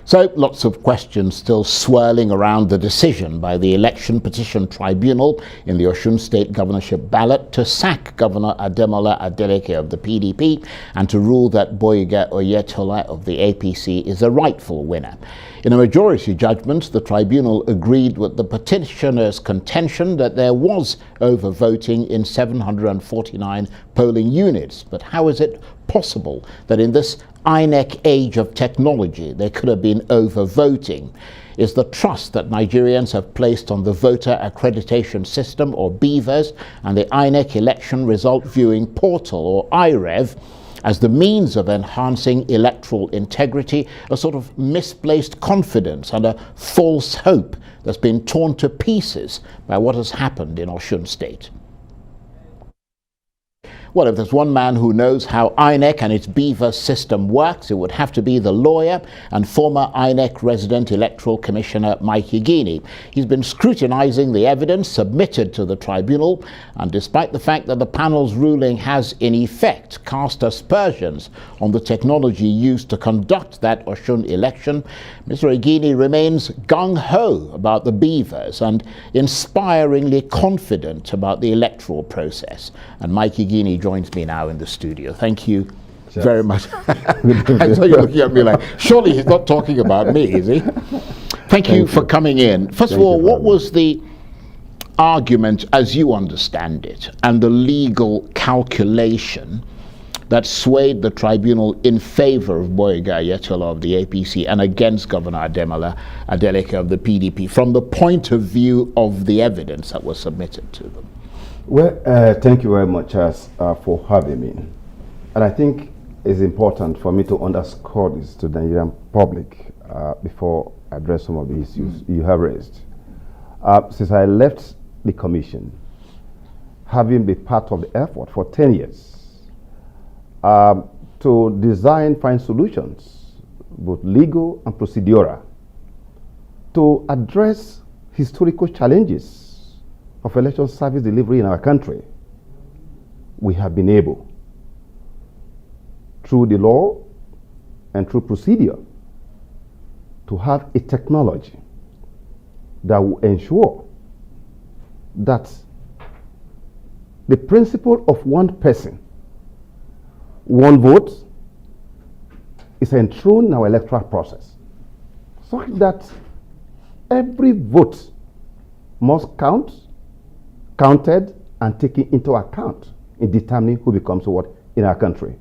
So lots of questions still swirling around the decision by the Election Petition Tribunal in the Osun State governorship ballot to sack Governor Ademola Adeleke of the PDP and to rule that Gboyega Oyetola of the APC is a rightful winner. In a majority judgment, the tribunal agreed with the petitioner's contention that there was overvoting in 749 polling units. But how is it possible that in this Inec age of technology there could have been overvoting? Is the trust that Nigerians have placed on the voter accreditation system, or BVAS, and the Inec election result viewing portal, or IREV, as the means of enhancing electoral integrity, a sort of misplaced confidence and a false hope that's been torn to pieces by what has happened in Osun State? Well, if there's one man who knows how Inec and its BVAS system works, it would have to be the lawyer and former Inec resident electoral commissioner Mike Igini. He's been scrutinizing the evidence submitted to the tribunal, and despite the fact that the panel's ruling has in effect cast aspersions on the technology used to conduct that Osun election, Mr. Igini remains gung-ho about the BVAS and inspiringly confident about the electoral process. And Mike Igini joins me now in the studio. Thank you very much. I saw you looking at me like, surely he's not talking about me, is he? Thank you for coming in. First of all, what was the argument, as you understand it, and the legal calculation that swayed the tribunal in favor of Gboyega Oyetola of the APC and against Governor Ademola Adeleke of the PDP, from the point of view of the evidence that was submitted to them? Well, thank you very much for having me. And I think it's important for me to underscore this to the Nigerian public before I address some of the issues you have raised. Since I left the commission, having been part of the effort for 10 years to design, find solutions, both legal and procedural, to address historical challenges of election service delivery in our country, we have been able, through the law and through procedure, to have a technology that will ensure that the principle of one person, one vote is enthroned in our electoral process, so that every vote must count, counted, and taken into account in determining who becomes what in our country.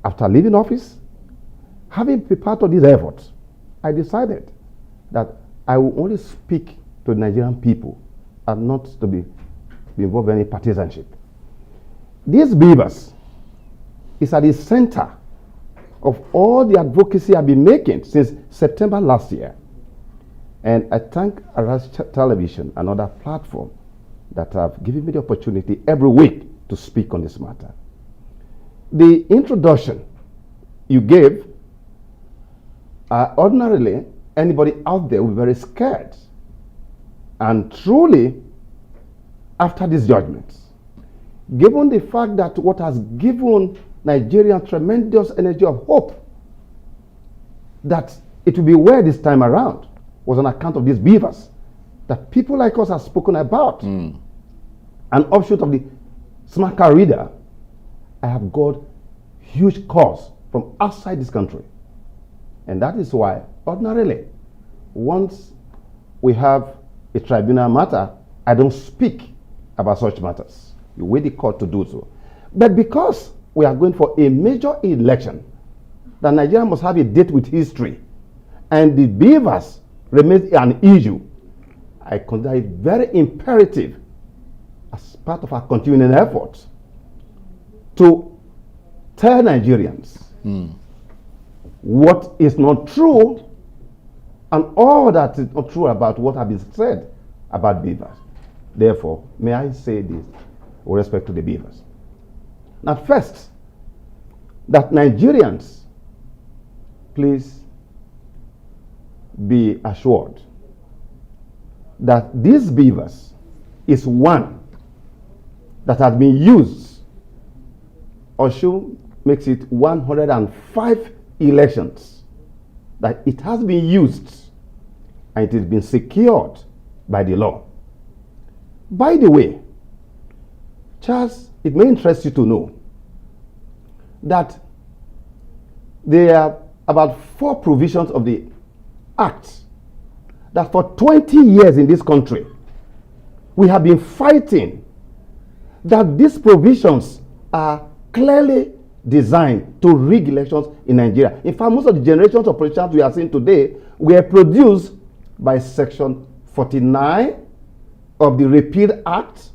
After leaving office, having been part of these efforts, I decided that I will only speak to the Nigerian people and not to be involved in any partisanship. This BVAS is at the center of all the advocacy I've been making since September last year. And I thank Arise Television and other platforms that have given me the opportunity every week to speak on this matter. The introduction you gave, ordinarily, anybody out there will be very scared. And truly, after these judgments, given the fact that what has given Nigerians tremendous energy of hope that it will be well this time around was on account of these BVAS that people like us have spoken about. An offshoot of the smart car reader, I have got huge calls from outside this country. And that is why, ordinarily, once we have a tribunal matter, I don't speak about such matters. You wait the court to do so. But because we are going for a major election, that Nigeria must have a date with history, and the BVAS remains an issue, I consider it very imperative as part of our continuing efforts to tell Nigerians what is not true and all that is not true about what has been said about BVAS. Therefore, may I say this with respect to the BVAS. Now, first, that Nigerians, please be assured that this BVAS is one that has been used. Osun makes it 105 elections that it has been used and it has been secured by the law. By the way, Charles, it may interest you to know that there are about 4 provisions of the Act that for 20 years in this country, we have been fighting that these provisions are clearly designed to rig elections in Nigeria. In fact, most of the generations of politicians we are seeing today were produced by Section 49 of the Repeal Act,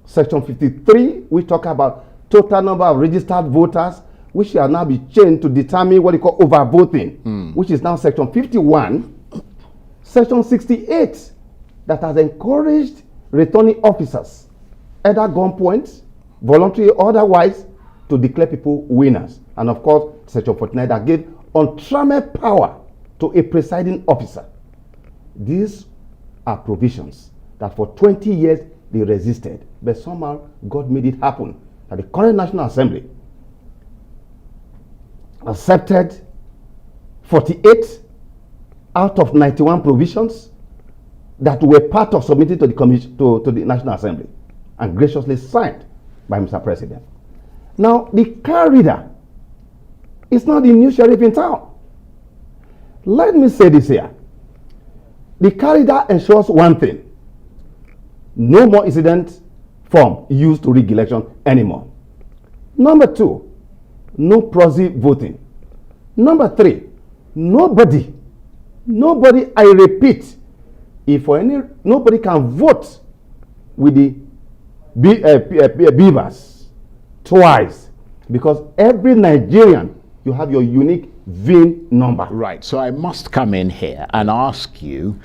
Section 53, we talk about total number of registered voters, which shall now be changed to determine what they call overvoting, which is now Section 51. Section 68, that has encouraged returning officers, either gunpoint, voluntary or otherwise, to declare people winners. And of course, Section 49 that gave untrammeled power to a presiding officer. These are provisions that for 20 years they resisted, but somehow God made it happen. That the current National Assembly accepted 48 out of 91 provisions that were part of submitting to the commission, to the National Assembly, and graciously signed by Mr. President. Now, the car reader is not the new sheriff in town. Let me say this here. The car reader ensures one thing: no more incident form used to rig election anymore. Number 2, no proxy voting. Number 3, nobody, I repeat, nobody can vote with the beavers twice, because every Nigerian, you have your unique VIN number. Right, so I must come in here and ask you,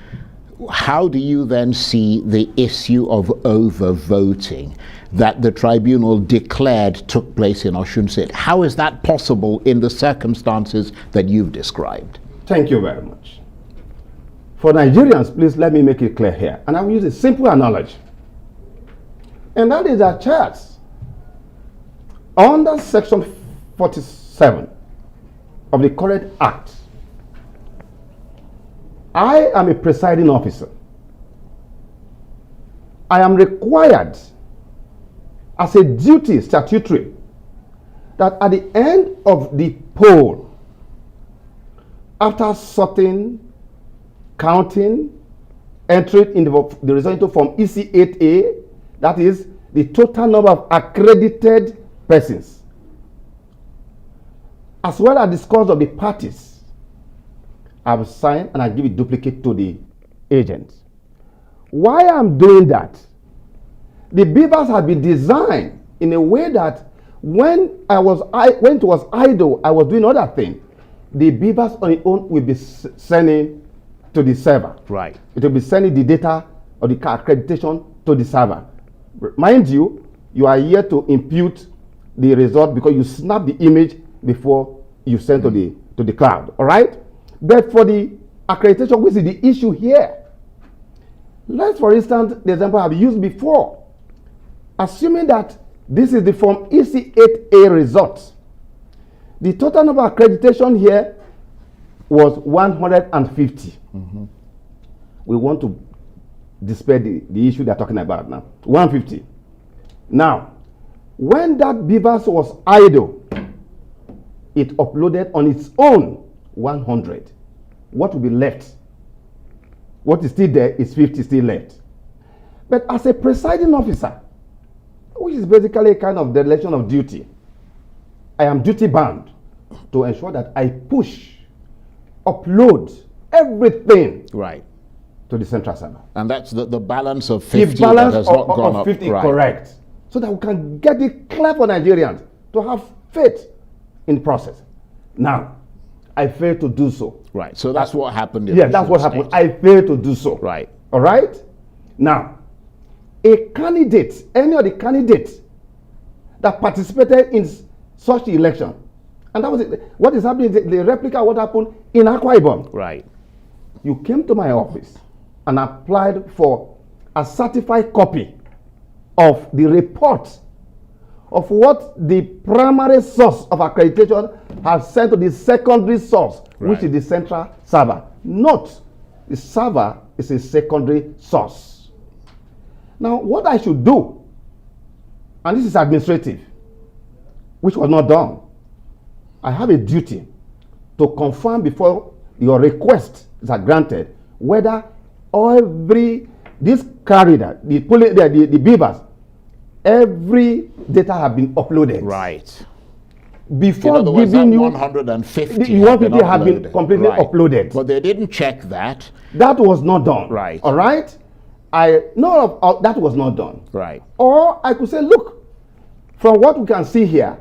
how do you then see the issue of overvoting that the tribunal declared took place in Osun State? How is that possible in the circumstances that you've described? Thank you very much. For Nigerians, please let me make it clear here. And I will use a simple analogy. And that is that, Charles, under Section 47 of the current Act, I am a presiding officer. I am required as a duty statutory that at the end of the poll, after sorting, counting, entering in the result into Form EC8A, that is the total number of accredited persons, as well as the scores of the parties, I will sign and I give a duplicate to the agent. Why I'm doing that? The beavers have been designed in a way that when it was idle, I was doing other things. The beavers on its own will be sending to the server. Right. It will be sending the data or the accreditation to the server. Mind you, you are here to impute the result because you snap the image before you send to the cloud. All right? But for the accreditation, which is the issue here, let's, for instance, the example I've used before. Assuming that this is the Form EC8A result, the total number of accreditation here was 150. We want to dispel the issue they're talking about now. 150. Now, when that beavers was idle, it uploaded on its own 100. What will be left? What is still there is 50 still left. But as a presiding officer, which is basically a kind of dereliction of duty, I am duty bound to ensure that I push, upload everything right to the central server. And that's the balance of 50 the balance that has not gone up. 50, correct. So that we can get it clear for Nigerians to have faith in the process. Now, I failed to do so. Right. So that's what happened. Yeah, that's what happened. I failed to do so. Right. All right? Now, a candidate, any of the candidates that participated in such election, and that was it. What is happening, the replica of what happened in Akwa Ibom. Right. You came to my office and applied for a certified copy of the report of what the primary source of accreditation has sent to the secondary source, which is the central server. Note, the server is a secondary source. Now, what I should do, and this is administrative, which was not done, I have a duty to confirm before your request is granted whether this corridor, the beavers, every data have been uploaded. Right. Before words, giving you 150 you have been completely uploaded. But they didn't check that. That was not done. Right. All right. That was not done. Right. Or I could say, look, from what we can see here,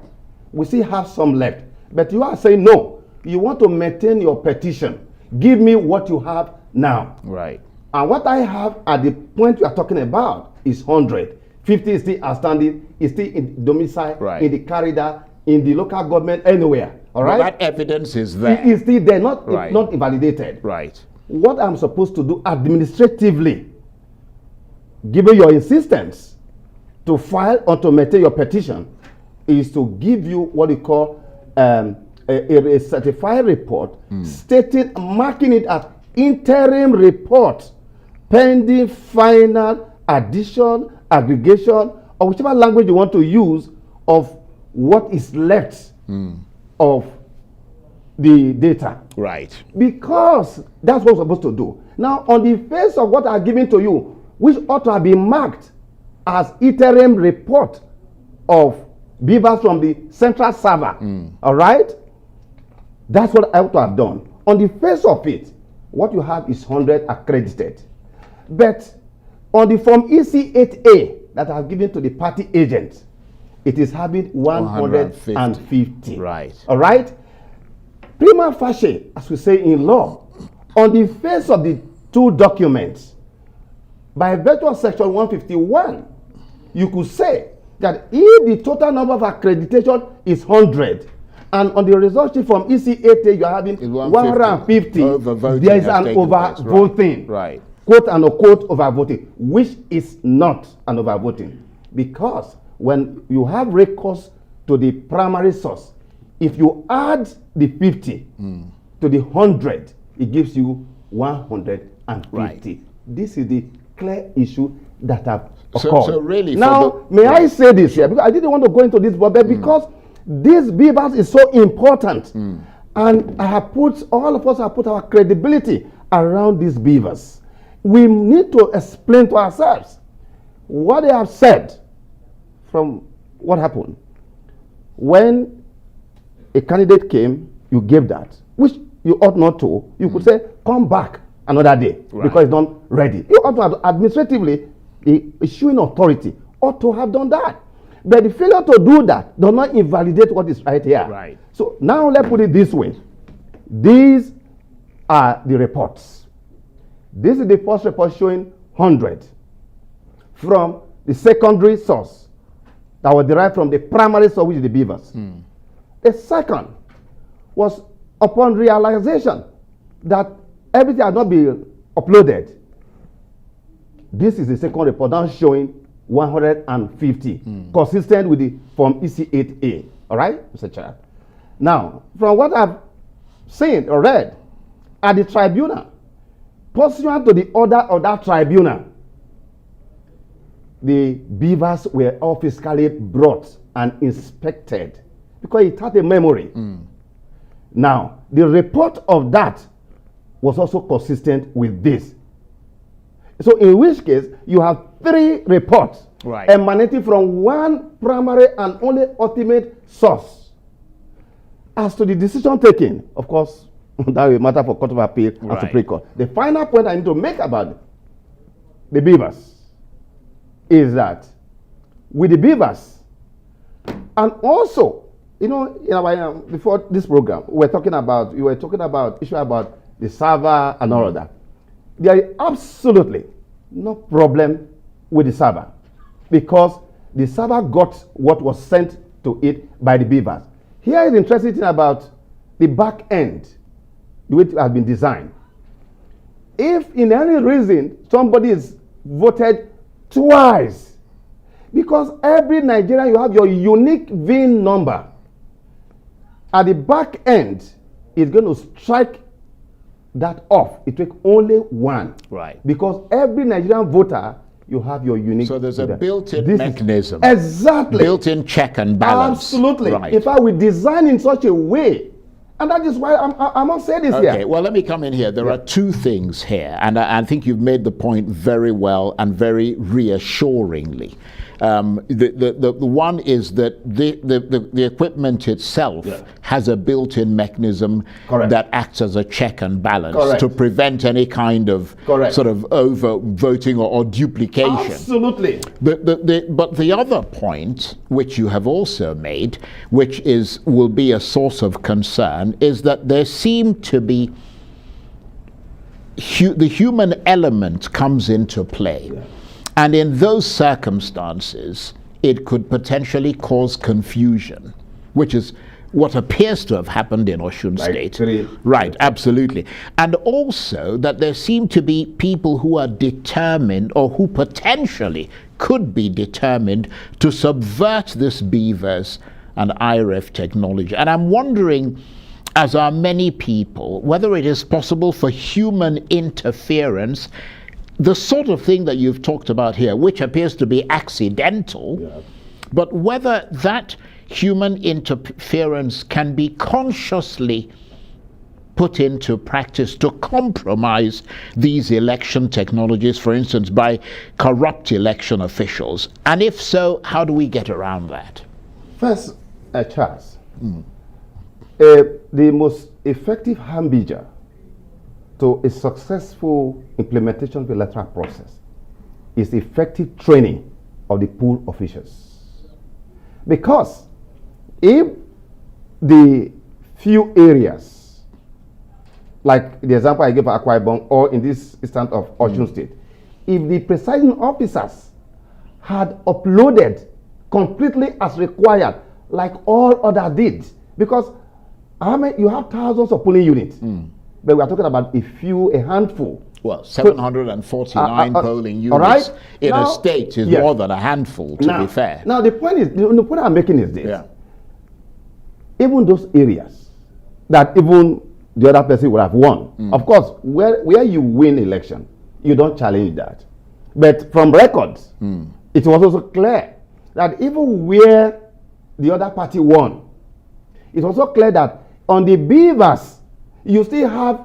we still have some left. But you are saying no. You want to maintain your petition. Give me what you have now. Right. And what I have at the point you are talking about is 100. 50 is still outstanding. Is still in domicile, right, in the corridor, in the local government, anywhere. All right. But that evidence is there. It is still there, not right, not invalidated. Right. What I'm supposed to do administratively, given your insistence to file or to maintain your petition, is to give you what you call a certified report stating, marking it as interim report pending final addition, aggregation, or whichever language you want to use of what is left of the data. Right. Because that's what we're supposed to do. Now, on the face of what I'm giving to you, which ought to have been marked as interim report of beavers from the central server, all right? That's what I ought to have done. On the face of it, what you have is 100 accredited. But on the form EC8A that I've given to the party agent, it is having 150. Right. All right? Prima facie, as we say in law, on the face of the two documents, by virtue of section 151, you could say that if the total number of accreditation is 100, and on the result sheet from EC8A you're having 150, there is an overvoting. Right. Quote and unquote overvoting, which is not an overvoting. Because when you have recourse to the primary source, if you add the 50 to the 100, it gives you 150. Right. This is the clear issue that have occurred. So really, now, may I say this here? Because I didn't want to go into this, but because this beavers is so important, and I have all of us have put our credibility around these beavers. We need to explain to ourselves what they have said from what happened. When a candidate came, you gave that, which you ought not to. You could say, come back another day, because it's not ready. You ought to have administratively, issuing authority ought to have done that. But the failure to do that does not invalidate what is right here. Right. So now let's put it this way. These are the reports. This is the first report showing 100 from the secondary source that was derived from the primary source, which is the beavers. The second was upon realization that everything had not been uploaded. This is the second report now showing 150, consistent with the form EC8A. All right, Mr. Chair. Now, from what I've seen or read, at the tribunal, pursuant to the order of that tribunal, the beavers were all physically brought and inspected because it had a memory. Now, the report of that was also consistent with this. So in which case, you have 3 reports emanating from one primary and only ultimate source. As to the decision taken, of course, that will matter for Court of Appeal and Supreme Court. The final point I need to make about the beavers is that with the beavers, and also, before this program, you were talking about issue about the server and all of that. There is absolutely no problem with the server because the server got what was sent to it by the beavers. Here is the interesting thing about the back end, the way it has been designed. If in any reason somebody is voted twice, Because every Nigerian, you have your unique VIN number. At the back end, it's going to strike that off. It takes only one. Right. Because every Nigerian voter, you have your unique. So there's a built-in mechanism. Exactly. Built-in check and balance. Absolutely. Right. In fact, we design in such a way. And that is why I must say this here. Okay, well, let me come in here. There are two things here, and I think you've made the point very well and very reassuringly. The one is that the equipment itself has a built-in mechanism that acts as a check and balance to prevent any kind of sort of over-voting or duplication. Absolutely. But the other point, which you have also made, which will be a source of concern, is that there seem to be the human element comes into play. Yeah. And in those circumstances, it could potentially cause confusion, which is what appears to have happened in Osun State. Right, absolutely. And also that there seem to be people who are determined, or who potentially could be determined, to subvert this BVAS and IREF technology. And I'm wondering, as are many people, whether it is possible for human interference, the sort of thing that you've talked about here, which appears to be accidental, but whether that human interference can be consciously put into practice to compromise these election technologies, for instance, by corrupt election officials. And if so, how do we get around that? First, Charles, the most effective harbinger to a successful implementation of the electoral process is effective training of the pool officials. Because if the few areas, like the example I gave for Akwa Ibom, or in this instance of Osun State, if the presiding officers had uploaded completely as required, like all others did, because you have thousands of polling units, but we are talking about a handful. Well, 749 polling units in a state is more than a handful, to be fair. Now, the point I'm making is this. Yeah. Even those areas that even the other person would have won, of course, where you win election, you don't challenge that. But from records, it was also clear that even where the other party won, it's also clear that on the BVAS, you still have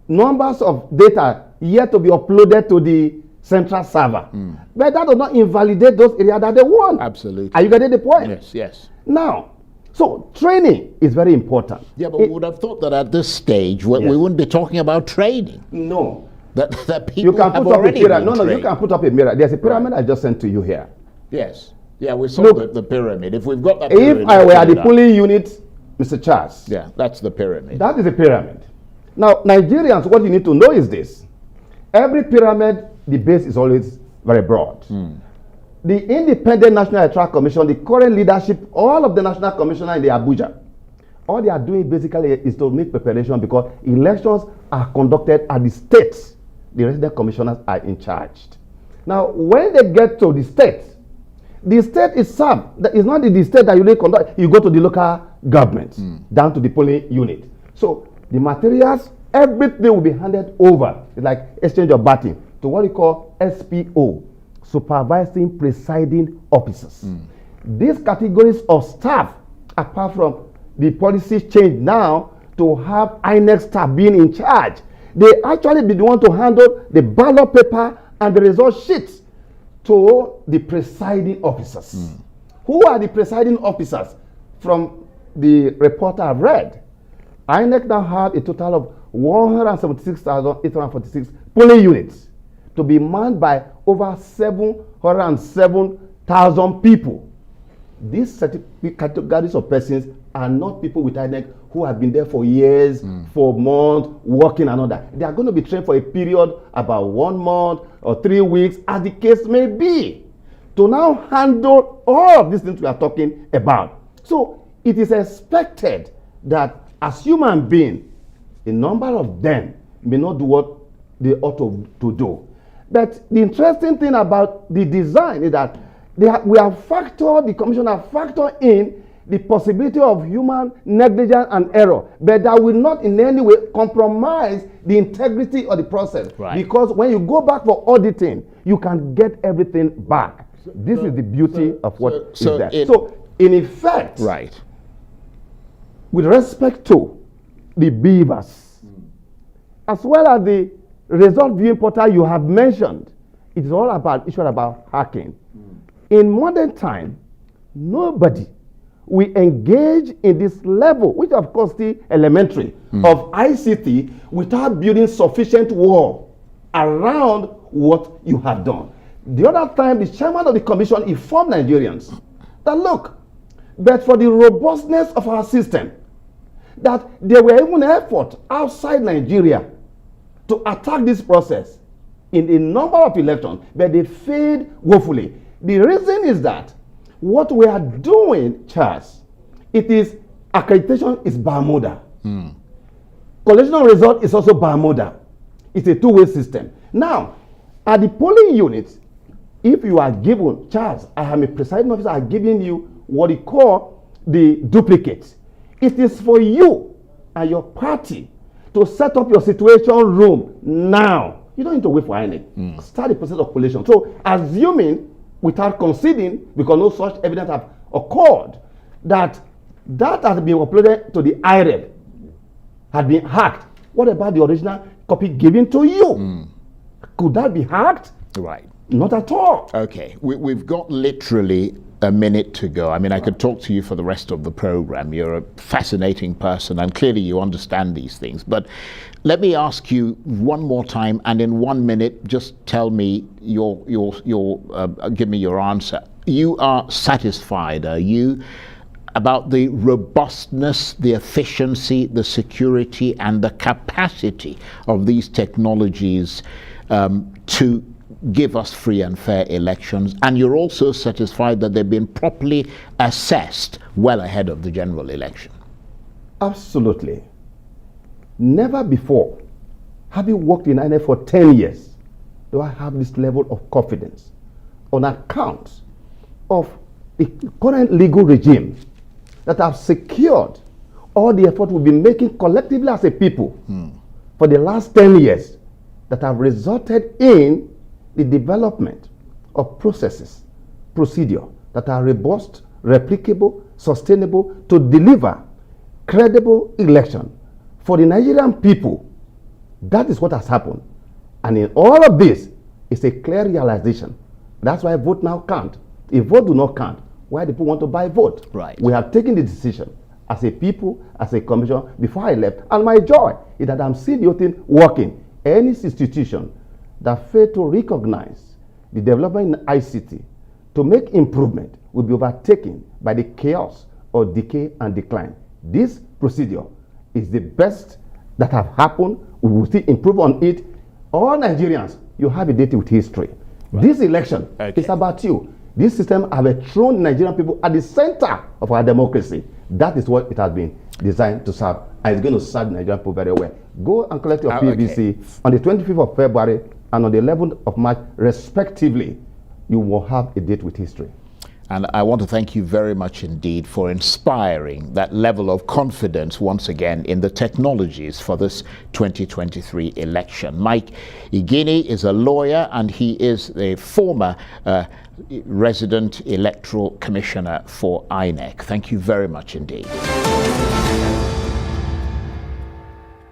numbers of data yet to be uploaded to the central server. But that does not invalidate those areas that they won. Absolutely. Are you getting the point? Yes, yes. Now, so training is very important. Yeah, but we would have thought that at this stage, we wouldn't be talking about training. No. That people you can have put up already a pyramid. been trained. You can put up a mirror. There's a pyramid I just sent to you here. Yes. Yeah, we saw the pyramid. If we've got that pyramid. If I were at the polling unit, Mr. Charles. Yeah, that's the pyramid. That is a pyramid. Now, Nigerians, what you need to know is this. Every pyramid, the base is always very broad. The Independent National Electoral Commission, the current leadership, all of the national commissioners in the Abuja, all they are doing basically is to make preparation, because elections are conducted at the states. The resident commissioners are in charge. Now, when they get to the state is served. That is not the state that you really conduct. You go to the local government, down to the polling unit. So the materials, everything will be handed over. It's like exchange of batting to what we call SPO, supervising presiding officers. These categories of staff, apart from the policy change now to have Inec staff being in charge, they actually be the one to handle the ballot paper and the result sheets to the presiding officers. Who are the presiding officers? From the report I've read, INEC now have a total of 176,846 polling units to be manned by over 707,000 people. These categories of persons are not people with INEC who have been there for years, for months, working and all that. They are going to be trained for a period about 1 month or 3 weeks, as the case may be, to now handle all of these things we are talking about. So it is expected that as human beings, a number of them may not do what they ought to do. But the interesting thing about the design is that we have factored, the commission have factored in the possibility of human negligence and error, but that will not in any way compromise the integrity of the process. Right. Because when you go back for auditing, you can get everything back. This is the beauty of what is there. So, in effect, right, with respect to the beavers, as well as the result viewing portal you have mentioned, it is all about issue about hacking. In modern time, nobody will engage in this level, which of course is elementary, of ICT without building sufficient wall around what you have done. The other time, the chairman of the commission informed Nigerians that look, but for the robustness of our system, that there were even efforts outside Nigeria to attack this process in a number of elections, but they failed woefully. The reason is that what we are doing, Charles, it is accreditation is Bermuda. Collection of result is also Bermuda. It's a two-way system. Now, at the polling units, if you are given, Charles, I am a presiding officer, I'm giving you what you call the duplicates. It is for you and your party to set up your situation room now. You don't need to wait for Inec. Start the process of collation. So, assuming, without conceding, because no such evidence have occurred, that has been uploaded to the IREB, had been hacked. What about the original copy given to you? Could that be hacked? Right. Not at all. Okay, we've got literally a minute to go. I mean, I could talk to you for the rest of the program. You're a fascinating person, and clearly you understand these things. But let me ask you one more time, and in 1 minute, just tell me give me your answer. You are satisfied, are you, about the robustness, the efficiency, the security, and the capacity of these technologies to give us free and fair elections, and you're also satisfied that they've been properly assessed well ahead of the general election? Absolutely. Never before, having worked in Inec for 10 years, do I have this level of confidence on account of the current legal regime that have secured all the effort we've been making collectively as a people for the last 10 years that have resulted in the development of processes, procedure that are robust, replicable, sustainable to deliver credible election for the Nigerian people. That is what has happened. And in all of this, it's a clear realization. That's why vote now count. If vote do not count, why do people want to buy vote? Right. We have taken the decision as a people, as a commission, before I left. And my joy is that I'm seeing the whole thing working. Any institution that fail to recognize the development in ICT to make improvement will be overtaken by the chaos or decay and decline. This procedure is the best that have happened. We will still improve on it. All Nigerians, you have a date with history. Right. This election is about you. This system have thrown Nigerian people at the center of our democracy. That is what it has been designed to serve. And it's going to serve the Nigerian people very well. Go and collect your PVC on the 25th of February and on the 11th of March, respectively. You will have a date with history. And I want to thank you very much indeed for inspiring that level of confidence once again in the technologies for this 2023 election. Mike Igini is a lawyer and he is a former resident electoral commissioner for Inec. Thank you very much indeed.